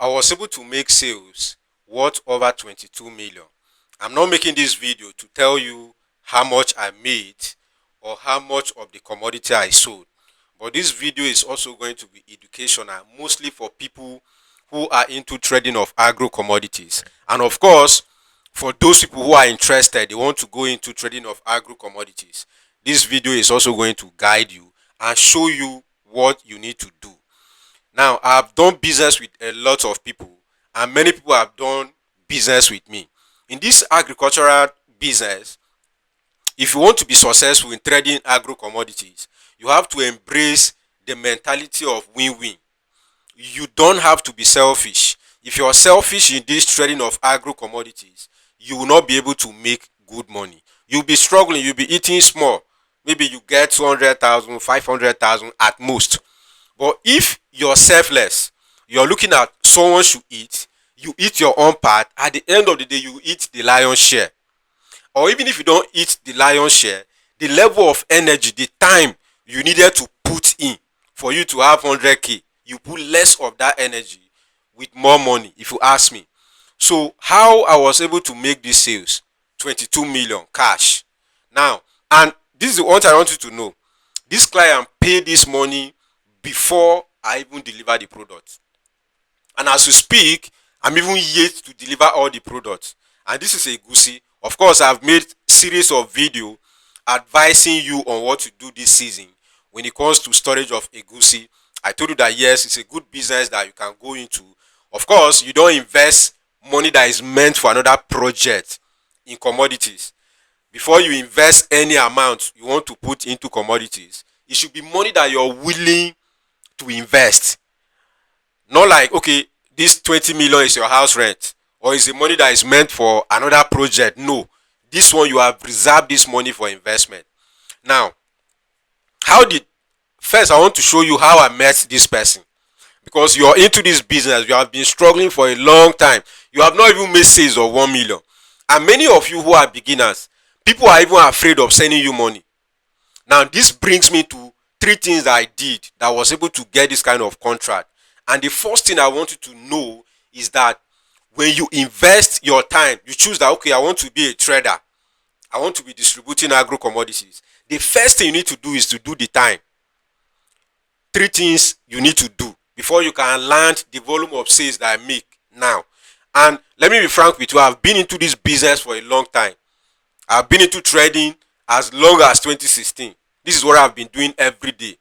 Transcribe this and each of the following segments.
I was able to make sales worth over 22 million. I'm not making this video to tell you how much I made or how much of the commodity I sold. But this video is also going to be educational, mostly for people who are into trading of agro commodities. And of course, for those people who are interested, they want to go into trading of agro commodities. This video is also going to guide you and show you what you need to do. Now, I've done business with a lot of people, and many people have done business with me. In this agricultural business, if you want to be successful in trading agro commodities, you have to embrace the mentality of win-win. You don't have to be selfish. If you're selfish in this trading of agro commodities, you will not be able to make good money. You'll be struggling, you'll be eating small. Maybe you get 200,000, 500,000 at most. But if you're selfless, you're looking at someone should eat, you eat your own part, at the end of the day, you eat the lion's share. Or even if you don't eat the lion's share, the level of energy, the time you needed to put in for you to have 100k, you put less of that energy with more money, if you ask me. So how I was able to make these sales, 22 million cash. Now, and this is the one I want you to know. This client paid this money before I even deliver the product. And as we speak, I'm even yet to deliver all the products. And this is a goosey. Of course, I've made series of video advising you on what to do this season when it comes to storage of a goosey. I told you that yes, it's a good business that you can go into. Of course, you don't invest money that is meant for another project in commodities. Before you invest any amount you want to put into commodities, it should be money that you're willing to invest. Not like, okay, this 20 million is your house rent, or is the money that is meant for another project. No, this one you have reserved this money for investment. Now, first I want to show you how I met this person, because you're into this business, you have been struggling for a long time, you have not even made sales of 1 million, and many of you who are beginners, people are even afraid of sending you money. Now, this brings me to 3 things that I did that was able to get this kind of contract. And the first thing I want you to know is that when you invest your time, you choose that, okay, I want to be a trader, I want to be distributing agro commodities. The first thing you need to do is to do the time. 3 things you need to do before you can land the volume of sales that I make now. And let me be frank with you, I've been into this business for a long time. I've been into trading as long as 2016. This is what I've been doing every day.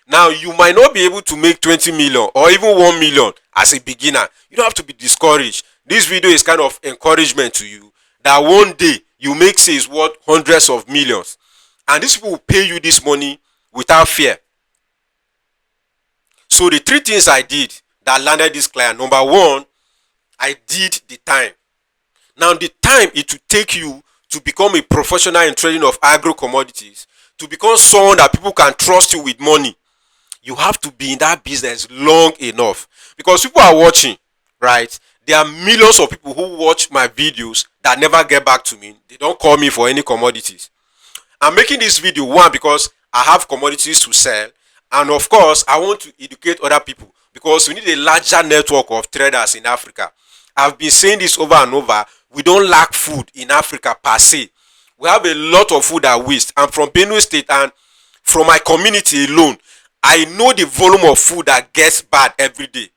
Now, you might not be able to make 20 million or even 1 million as a beginner. You don't have to be discouraged. This video is kind of encouragement to you that one day you make sales worth hundreds of millions. And these people will pay you this money without fear. So the 3 things I did that landed this client. Number 1, I did the time. Now, the time it will take you to become a professional in trading of agro commodities, to become someone that people can trust you with money, you have to be in that business long enough. Because people are watching, right? There are millions of people who watch my videos that never get back to me. They don't call me for any commodities. I'm making this video, 1, because I have commodities to sell, and of course I want to educate other people, because we need a larger network of traders in Africa. I've been saying this over and over. We don't lack food in Africa per se. We have a lot of food that waste. I'm from Benue State, and from my community alone, I know the volume of food that gets bad every day.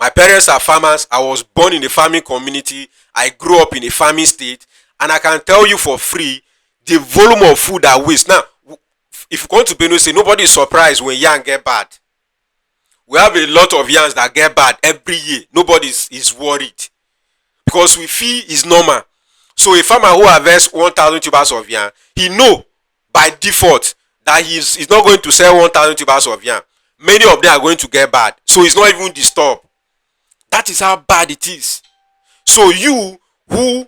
My parents are farmers. I was born in a farming community. I grew up in a farming state, and I can tell you for free the volume of food that waste. Now, if you come to Benue State, nobody is surprised when yam get bad. We have a lot of yams that get bad every year. Nobody is worried, because we feel it's normal. So a farmer who harvests 1,000 tubers of yam, he know by default that he's not going to sell 1,000 tubers of yam. Many of them are going to get bad, so he's not even disturbed. That is how bad it is. So you who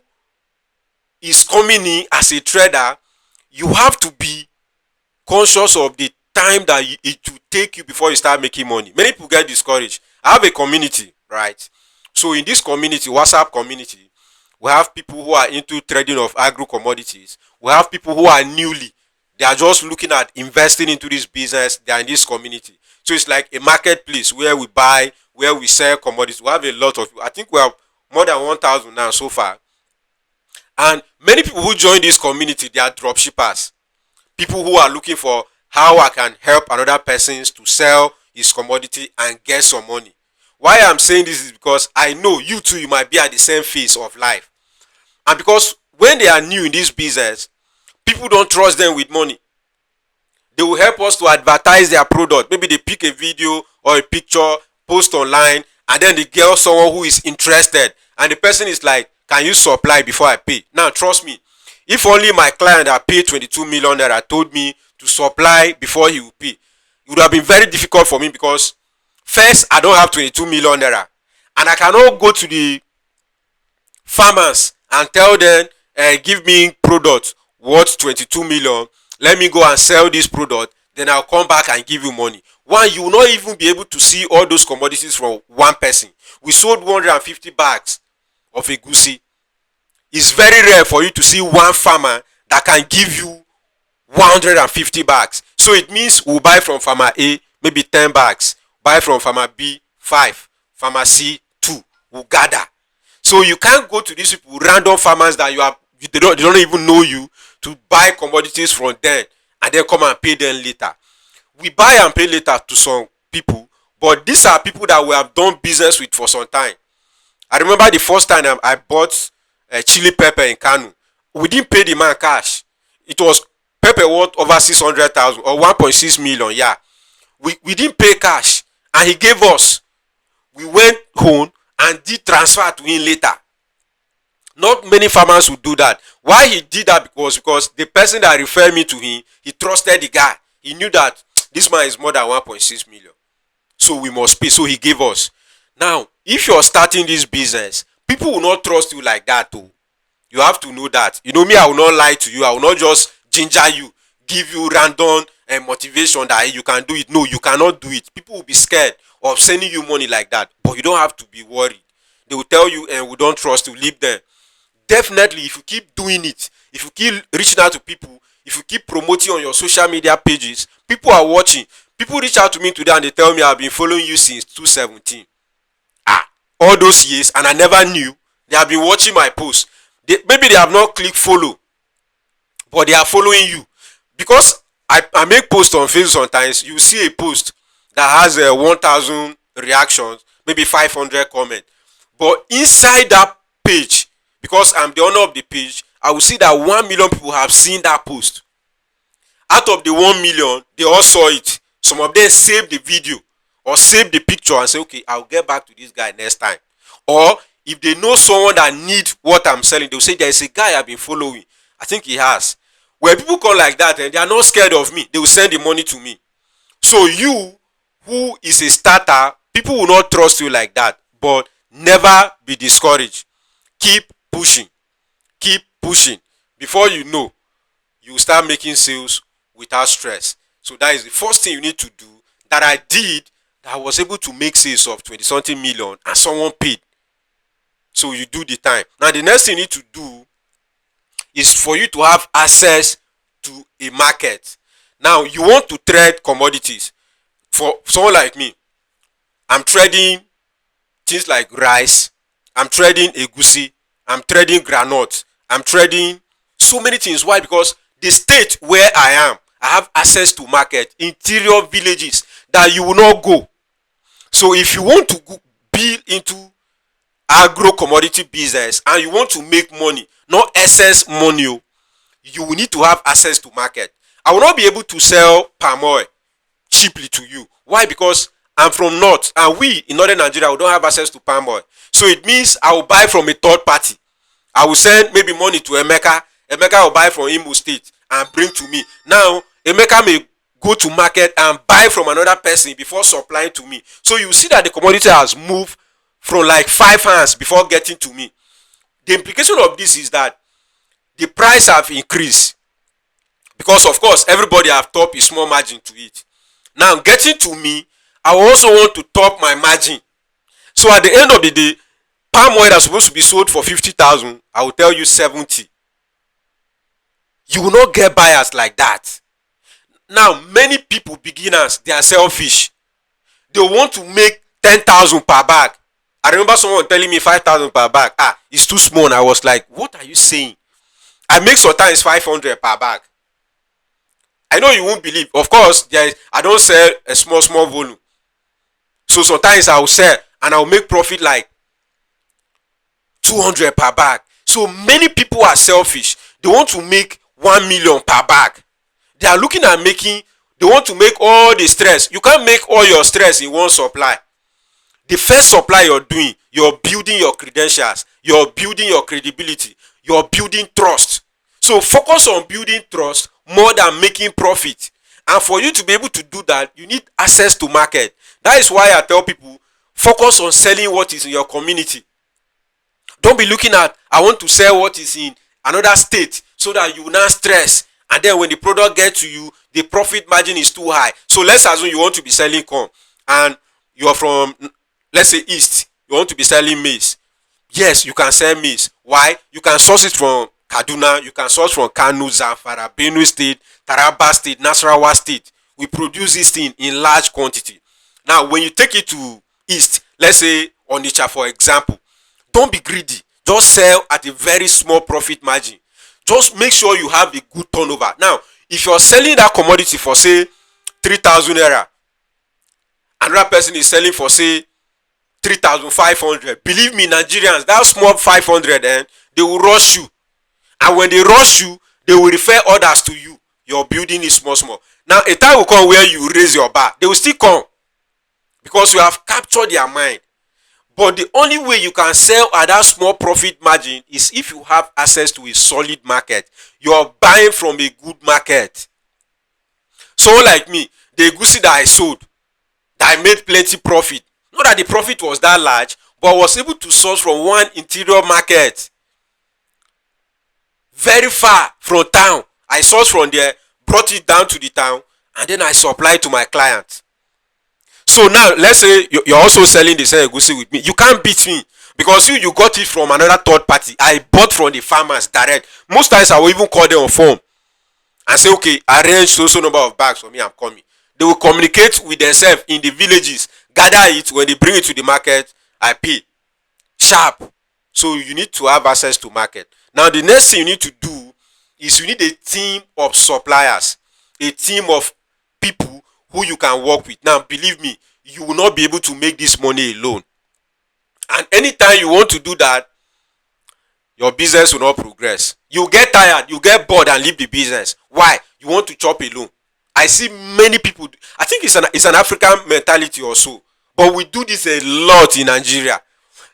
is coming in as a trader, you have to be conscious of the time that it will take you before you start making money. Many people get discouraged. I have a community, right? So in this community, WhatsApp community, we have people who are into trading of agro commodities. We have people who are newly, they are just looking at investing into this business. They are in this community. So it's like a marketplace where we buy, where we sell commodities. We have a lot of people. I think we have more than 1,000 now so far. And many people who join this community, they are dropshippers. People who are looking for how I can help another person to sell his commodity and get some money. Why I'm saying this is because I know you too, you might be at the same phase of life. And because when they are new in this business, people don't trust them with money. They will help us to advertise their product. Maybe they pick a video or a picture, post online, and then they get someone who is interested. And the person is like, can you supply before I pay? Now, trust me, if only my client that paid 22 million naira told me to supply before he will pay, it would have been very difficult for me because first, I don't have 22 million naira. And I cannot go to the farmers and tell them, give me product worth 22 million. Let me go and sell this product. Then I'll come back and give you money. One, you will not even be able to see all those commodities from one person. We sold 150 bags of egusi. It's very rare for you to see one farmer that can give you 150 bags. So it means we'll buy from farmer A maybe 10 bags. Buy from farmer B 5. Farmer C 2. We'll gather. So you can't go to these people, random farmers that they don't even know you, to buy commodities from them and then come and pay them later. We buy and pay later to some people, but these are people that we have done business with for some time. I remember the first time I bought chili pepper in Kano. We didn't pay the man cash. It was pepper worth over 600,000 or 1.6 million. Yeah, we didn't pay cash, and he gave us. We went home and did transfer to him later. Not many farmers would do that. Why he did that was because the person that referred me to him, he trusted the guy. He knew that this man is more than 1.6 million. So we must pay. So he gave us. Now, if you're starting this business, people will not trust you like that too. You have to know that. You know me, I will not lie to you. I will not just ginger you, give you random motivation that hey, you can do it. No, you cannot do it. People will be scared of sending you money like that. But you don't have to be worried. They will tell you, and we don't trust you, leave them. Definitely, if you keep doing it, if you keep reaching out to people, if you keep promoting on your social media pages, people are watching. People reach out to me today and they tell me I've been following you since 2017. All those years, and I never knew. They have been watching my posts. Maybe they have not clicked follow, but they are following you. Because I make posts on Facebook sometimes. You see a post that has 1,000 reactions, maybe 500 comments. But inside that page, because I'm the owner of the page, I will see that 1 million people have seen that post. Out of the 1 million, they all saw it. Some of them saved the video or saved the picture and say, okay, I'll get back to this guy next time. Or if they know someone that needs what I'm selling, they'll say, there's a guy I've been following. I think he has. When people come like that and they are not scared of me, they will send the money to me. So you, who is a starter, people will not trust you like that. But never be discouraged. Keep pushing. Keep pushing. Before you know, you will start making sales without stress. So that is the first thing you need to do that I did, that I was able to make sales of 20-something million and someone paid. So you do the time. Now the next thing you need to do is for you to have access to a market. Now you want to trade commodities. For someone like me, I'm trading things like rice, I'm trading egusi, I'm trading groundnut, I'm trading so many things. Why? Because the state where I am, I have access to market, interior villages that you will not go. So if you want to be into agro commodity business and you want to make money, not excess money, you will need to have access to market. I will not be able to sell palm oil cheaply to you. Why? Because I'm from north, and we in northern Nigeria, we don't have access to palm oil. So it means I will buy from a third party. I will send maybe money to Emeka. Emeka will buy from Imo State and bring to me. Now Emeka may go to market and buy from another person before supplying to me. So you see that the commodity has moved from like 5 hands before getting to me. The implication of this is that the price have increased because of course everybody have top a small margin to it. Now getting to me, I also want to top my margin. So at the end of the day, palm oil that's supposed to be sold for 50,000, I will tell you 70. You will not get buyers like that. Now many people, beginners, they are selfish. They want to make 10,000 per bag. I remember someone telling me 5,000 per bag. It's too small. And I was like, what are you saying? I make sometimes 500 per bag. I know you won't believe. Of course, I don't sell a small volume. So sometimes I will sell and I will make profit like 200 per bag. So many people are selfish. They want to make 1 million per bag. They are looking at making, they want to make all the stress. You can't make all your stress in one supply. The first supply you're doing, you're building your credentials, you're building your credibility, you're building trust. So focus on building trust more than making profit. And for you to be able to do that, you need access to market. That is why I tell people, focus on selling what is in your community. Don't be looking at, I want to sell what is in another state so that you will not stress. And then when the product gets to you, the profit margin is too high. So let's assume you want to be selling corn and you're from, let's say, East. You want to be selling maize. Yes, you can sell maize. Why? You can source it from Kaduna. You can source from Kano, Zamfara, Benue State, Taraba State, Nasarawa State. We produce this thing in large quantity. Now, when you take it to East, let's say Onitsha, for example, don't be greedy. Just sell at a very small profit margin. Just make sure you have a good turnover. Now, if you're selling that commodity for, say, 3,000 naira, another person is selling for, say, 3,500. Believe me, Nigerians, that small 500, they will rush you. And when they rush you, they will refer others to you. Your building is small. Now, a time will come where you raise your bar. They will still come because you have captured their mind. But the only way you can sell at that small profit margin is if you have access to a solid market. You are buying from a good market. Someone like me, the egusi that I sold, that I made plenty profit. Not that the profit was that large, but I was able to source from one interior market. Very far from town. I sourced from there, brought it down to the town, and then I supplied to my clients. So now, let's say you're also selling the same egusi with me. You can't beat me because you got it from another third party. I bought from the farmers direct. Most times I will even call them on phone and say, okay, arrange so number of bags for me, I'm coming. They will communicate with themselves in the villages, gather it. When they bring it to the market, I pay sharp. So you need to have access to market. Now the next thing you need to do is you need a team of suppliers, a team of people who you can work with. Now believe me, you will not be able to make this money alone. And anytime you want to do that, your business will not progress. You get tired, you get bored and leave the business. Why? You want to chop alone. I see many people, I think it's an African mentality also, but we do this a lot in Nigeria.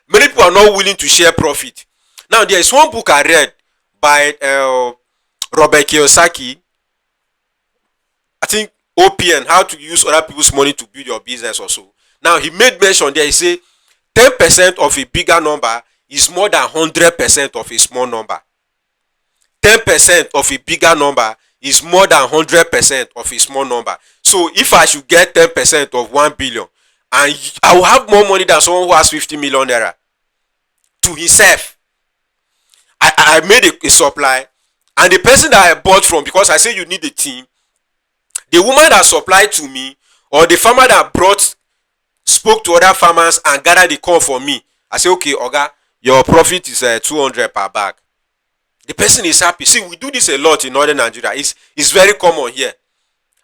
Many people are not willing to share profit. Now there is one book I read by Robert Kiyosaki, I think OPN, how to use other people's money to build your business also. Now he made mention there, he say 10% of a bigger number is more than 100% of a small number. 10% of a bigger number is more than 100% of a small number. So if I should get 10% of 1 billion, and I will have more money than someone who has 50 million naira to himself. I made a supply, and the person that I bought from, because I say you need a team, the woman that supplied to me, or the farmer that spoke to other farmers and gathered the corn for me, I say, okay, Oga, your profit is 200 per bag. The person is happy. See, we do this a lot in northern Nigeria. It's very common here.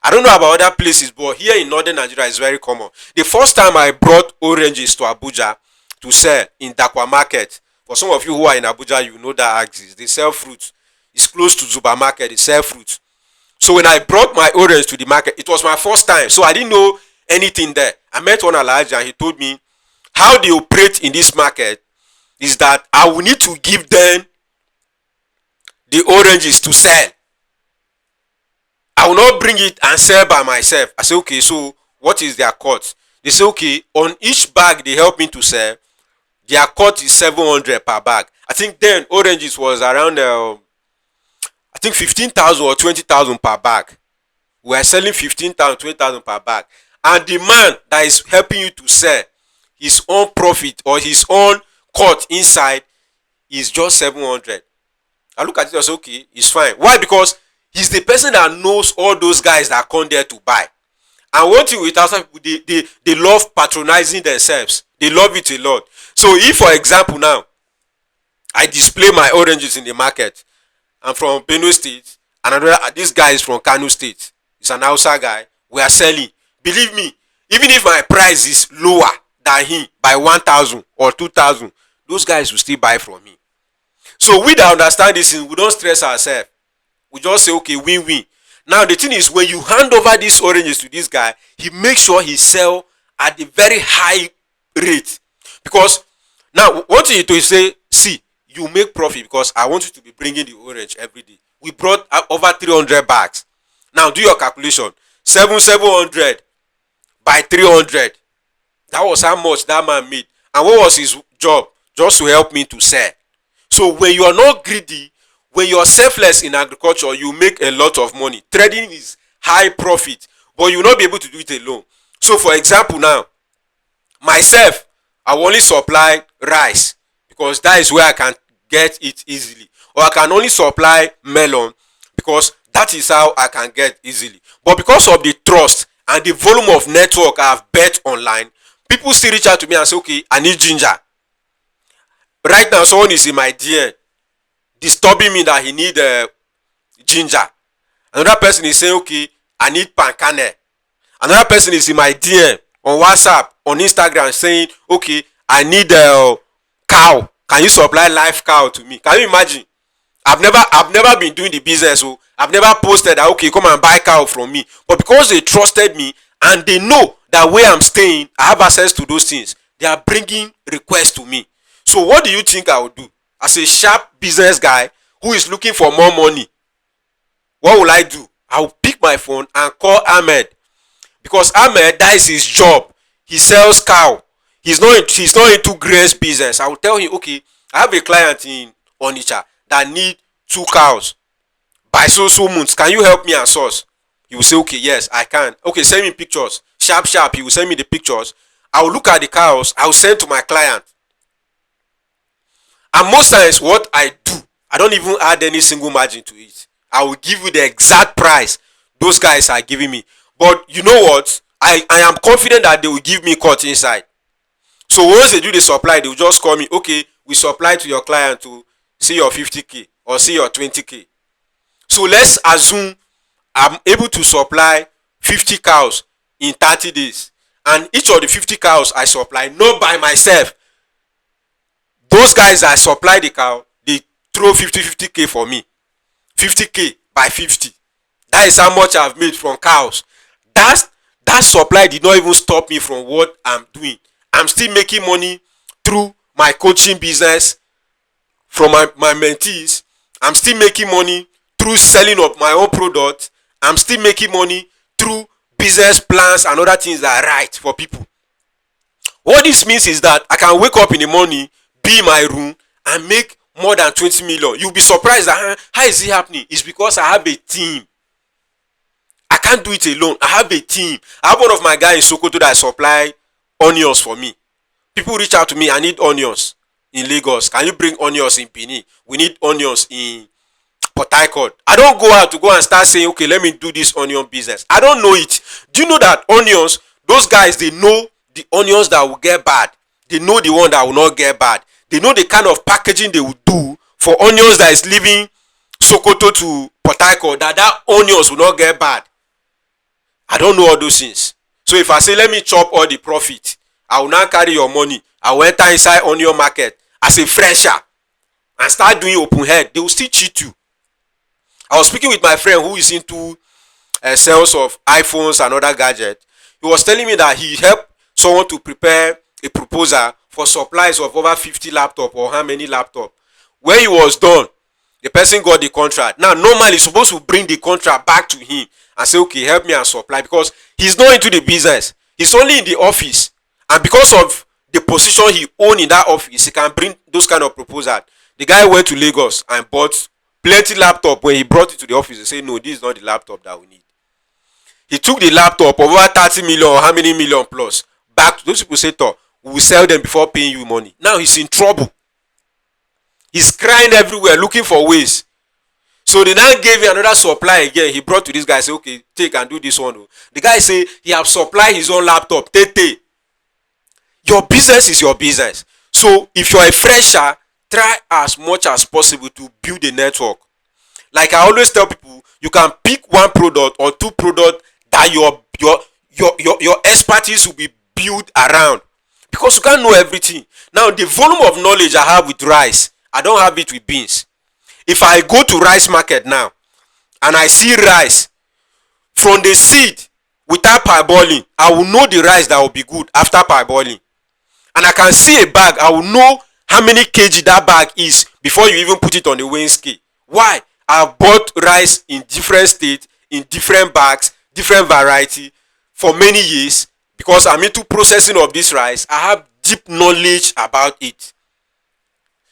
I don't know about other places, but here in northern Nigeria it's very common. The first time I brought oranges to Abuja to sell in Dakwa market, for some of you who are in Abuja, you know that exists. They sell fruits. It's close to Zuba market. They sell fruits. So when I brought my orange to the market, it was my first time. So I didn't know anything there. I met one Alhaji and he told me how they operate in this market is that I will need to give them the oranges to sell. I will not bring it and sell by myself. I say, okay, so what is their cut? They say, okay, on each bag they help me to sell, their cut is 700 per bag. I think then oranges was around, I think 15,000 or 20,000 per bag. We are selling 15,000, 20,000 per bag. And the man that is helping you to sell, his own profit or his own cut inside is just 700. I look at it and say, okay, it's fine. Why? Because he's the person that knows all those guys that come there to buy. And one thing with outside people, they love patronizing themselves. They love it a lot. So if, for example, now I display my oranges in the market, I'm from Benue State, and this guy is from Kano State. He's an Hausa guy. We are selling. Believe me, even if my price is lower than him by 1,000 or 2,000, those guys will still buy from me. So we that understand this thing, we don't stress ourselves. We just say, okay, win-win. Now the thing is, when you hand over these oranges to this guy, he makes sure he sell at a very high rate. Because now what you do is say, see, you make profit because I want you to be bringing the orange every day. We brought over 300 bags. Now do your calculation. 700 by 300. That was how much that man made. And what was his job? Just to help me to sell. So when you are not greedy, when you are selfless in agriculture, you make a lot of money. Trading is high profit, but you will not be able to do it alone. So for example now, myself, I will only supply rice because that is where I can get it easily. Or I can only supply melon because that is how I can get easily. But because of the trust and the volume of network I have bet online, people still reach out to me and say, okay, I need ginger. Right now, someone is in my DM disturbing me that he need ginger. Another person is saying, okay, I need pancake. Another person is in my DM on WhatsApp, on Instagram saying, okay, I need cow. Can you supply live cow to me? Can you imagine? I've never been doing the business, so I've never posted that, okay, come and buy cow from me. But because they trusted me and they know that where I'm staying, I have access to those things, they are bringing requests to me. So what do you think I would do? As a sharp business guy who is looking for more money, what will I do? I will pick my phone and call Ahmed. Because Ahmed, that is his job. He sells cow. He's not into grains business. I will tell him, okay, I have a client in Onitsha that need 2 cows by so months. Can you help me and source? He will say, okay, yes, I can. Okay, send me pictures. Sharp. He will send me the pictures. I will look at the cows. I will send to my client. And most times what I do, I don't even add any single margin to it. I will give you the exact price those guys are giving me. But you know what? I am confident that they will give me cut inside. So once they do the supply, they will just call me, okay, we supply to your client to see your 50K or see your 20K. So let's assume I'm able to supply 50 cows in 30 days. And each of the 50 cows I supply, not by myself. Those guys that supply the cow, they throw 50K for me. 50K by 50. That is how much I've made from cows. That supply did not even stop me from what I'm doing. I'm still making money through my coaching business from my mentees. I'm still making money through selling of my own product. I'm still making money through business plans and other things that are right for people. What this means is that I can wake up in the morning, be in my room, and make more than 20 million. You'll be surprised that how is it happening? It's because I have a team. I can't do it alone. I have a team. I have one of my guys in Sokoto that supply onions for me. People reach out to me, I need onions in Lagos. Can you bring onions in Benin? We need onions in Port Harcourt. I don't go out to go and start saying, okay, let me do this onion business. I don't know it. Do you know that onions, those guys, they know the onions that will get bad. They know the one that will not get bad. They know the kind of packaging they will do for onions that is leaving Sokoto to Port Harcourt, that onions will not get bad. I don't know all those things. So if I say, let me chop all the profit, I will now carry your money. I will enter inside onion market as a fresher and start doing open head. They will still cheat you. I was speaking with my friend who is into sales of iPhones and other gadgets. He was telling me that he helped someone to prepare a proposal for supplies of over 50 laptops or how many laptops. When he was done, the person got the contract. Now, normally, he's supposed to bring the contract back to him and say, okay, help me and supply, because he's not into the business. He's only in the office. And because of the position he owns in that office, he can bring those kind of proposals. The guy went to Lagos and bought plenty laptop. When he brought it to the office, he said, no, this is not the laptop that we need. He took the laptop of over 30 million or how many million plus back to those people. Say, we will sell them before paying you money. Now he's in trouble. He's crying everywhere looking for ways. So they now gave him another supply again. He brought to this guy, say, okay, take and do this one. The guy say he have supplied his own laptop. Tete. Your business is your business. So if you're a fresher, try as much as possible to build a network. Like I always tell people, you can pick one product or two products that your expertise will be built around, because you can't know everything. Now the volume of knowledge I have with rice, I don't have it with beans. If I go to rice market now and I see rice from the seed without parboiling, I will know the rice that will be good after parboiling. And I can see a bag, I will know how many kg that bag is before you even put it on the weighing scale. Why? I have bought rice in different states, in different bags, different variety for many years, because I'm into processing of this rice. I have deep knowledge about it.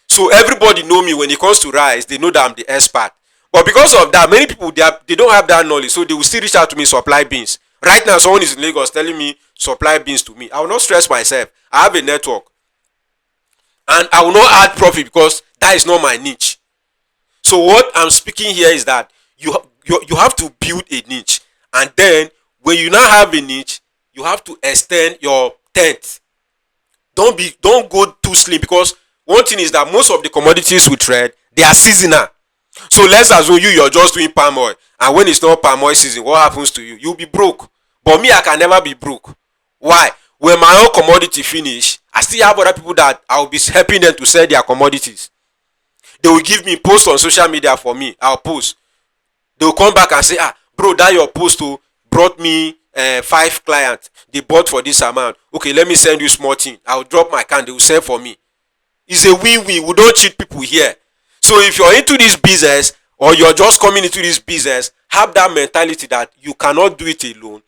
So everybody know me when it comes to rice. They know that I'm the expert. But because of that, many people, they don't have that knowledge, so they will still reach out to me, supply beans. Right now, someone is in Lagos telling me supply beans to me. I will not stress myself. I have a network, and I will not add profit because that is not my niche. So what I'm speaking here is that you have to build a niche, and then when you now have a niche, you have to extend your tent. Don't go too slim, because one thing is that most of the commodities we trade, they are seasonal. So let's assume you're just doing palm oil, and when it's not palm oil season, what happens to you? You'll be broke. But me, I can never be broke. Why? When my own commodity finish, I still have other people that I will be helping them to sell their commodities. They will give me posts on social media for me. I'll post. They will come back and say, bro, that your post brought me 5 clients. They bought for this amount. Okay, let me send you small thing. I'll drop my account. They will sell for me. It's a win-win. We don't cheat people here. So if you're into this business, or you're just coming into this business, have that mentality that you cannot do it alone.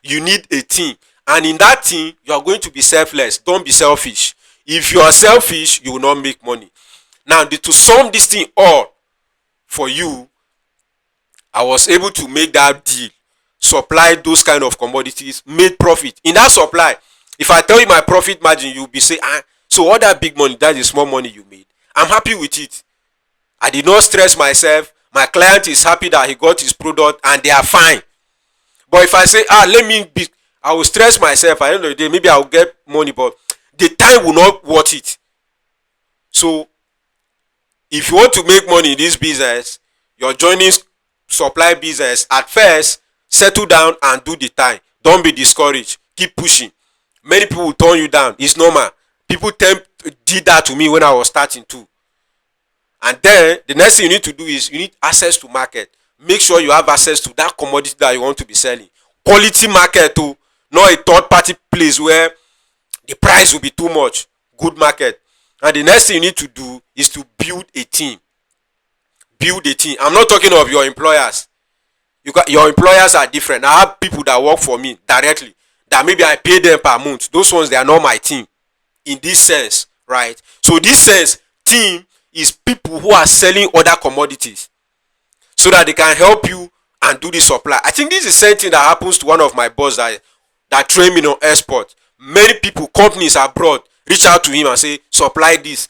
You need a team. And in that team, you are going to be selfless. Don't be selfish. If you are selfish, you will not make money. Now, to sum this thing all for you, I was able to make that deal, supply those kind of commodities, made profit. In that supply, if I tell you my profit margin, you'll be saying, so all that big money, that is small money you made. I'm happy with it. I did not stress myself. My client is happy that he got his product and they are fine. But if I say, I will stress myself. At the end of the day, maybe I will get money, but the time will not worth it. So if you want to make money in this business, you're joining supply business. At first, settle down and do the time. Don't be discouraged. Keep pushing. Many people will turn you down. It's normal. People did that to me when I was starting too. And then the next thing you need to do is you need access to market. Make sure you have access to that commodity that you want to be selling. Quality market too, not a third party place where the price will be too much. Good market. And the next thing you need to do is to build a team. Build a team. I'm not talking of your employers. Your employers are different. I have people that work for me directly, that maybe I pay them per month. Those ones, they are not my team in this sense, right? So this sense, team is people who are selling other commodities so that they can help you and do the supply. I think this is the same thing that happens to one of my boss that train me on export. Many people, companies abroad, reach out to him and say, supply this,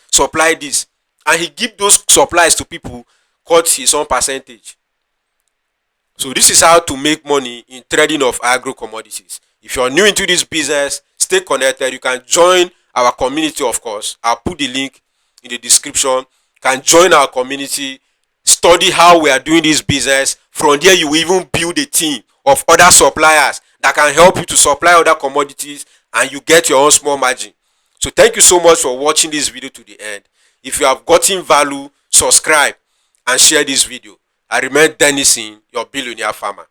and he give those supplies to people, cut his own percentage. So this is how to make money in trading of agro commodities. If you're new into this business, stay connected. You can join our community, of course. I'll put the link in the description. You can join our community, study how we are doing this business. From there, you will even build a team of other suppliers that can help you to supply other commodities, and you get your own small margin. So thank you so much for watching this video to the end. If you have gotten value, subscribe and share this video. I remain Dennison, your billionaire farmer.